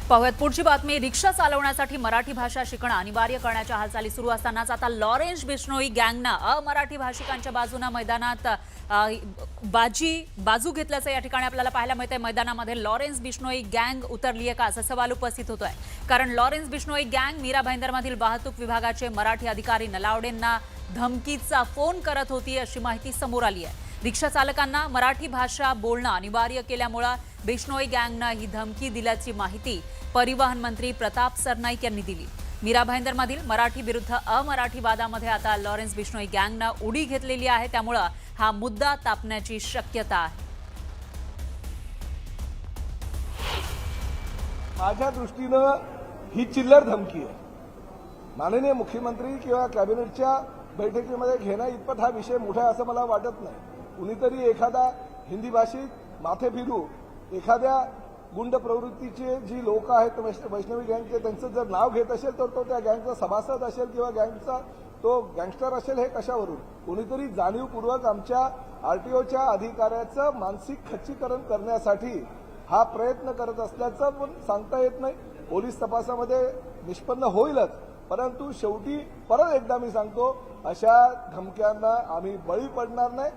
पाहुयात पुढची बातमी। रिक्षा चालवण्यासाठी मराठी भाषा शिकणं अनिवार्य करण्याच्या हालचाली सुरू असतानाच आता लॉरेन्स बिश्नोई गँगनं अमराठी भाषिकांच्या बाजूने मैदानात बाजू घेतल्याचं या ठिकाणी आपल्याला पाहायला मिळतंय। मैदानामध्ये लॉरेन्स बिश्नोई गँग उतरली आहे का असा सवाल उपस्थित होतोय, कारण लॉरेन्स बिश्नोई गँग मीरा भाईंदरमधील वाहतूक विभागाचे मराठी अधिकारी नलावडेंना धमकीचा फोन करत होती अशी माहिती समोर आली आहे। रिक्षा चालकांना मराठी भाषा बोलणं अनिवार्य केल्यामुळे बिश्नोई गँगनं ही धमकी दिल्याची माहिती परिवहन मंत्री प्रताप सरनाईक यांनी दिली। मीरा भाईंदरमधील मराठी विरुद्ध अमराठी वादामध्ये आता लॉरेन्स बिश्नोई गँगनं उडी घेतलेली आहे, त्यामुळे हा मुद्दा तापण्याची शक्यता आहे। माझ्या दृष्टीनं ही चिल्लर धमकी आहे। माननीय मुख्यमंत्री किंवा कॅबिनेटच्या बैठकीमध्ये घेणं इतपत हा विषय मोठा आहे असं मला वाटत नाही। कुणीतरी एखादा हिंदी भाषिक माथे फिरू एखाद्या गुंड प्रवृत्तीचे जी लोक आहेत वैष्णवी गँगचे त्यांचं जर नाव घेत असेल तर तो त्या गँगचा सभासद असेल किंवा गँगचा तो गँगस्टर असेल, हे कशावरून? कोणीतरी जाणीवपूर्वक आमच्या आरटीओच्या अधिकाऱ्याचं मानसिक खच्चीकरण करण्यासाठी हा प्रयत्न करत असल्याचं पण सांगता येत नाही। पोलीस तपासामध्ये निष्पन्न होईलच, परंतु शेवटी परत एकदा मी सांगतो, अशा धमक्यांना आम्ही बळी पडणार नाही।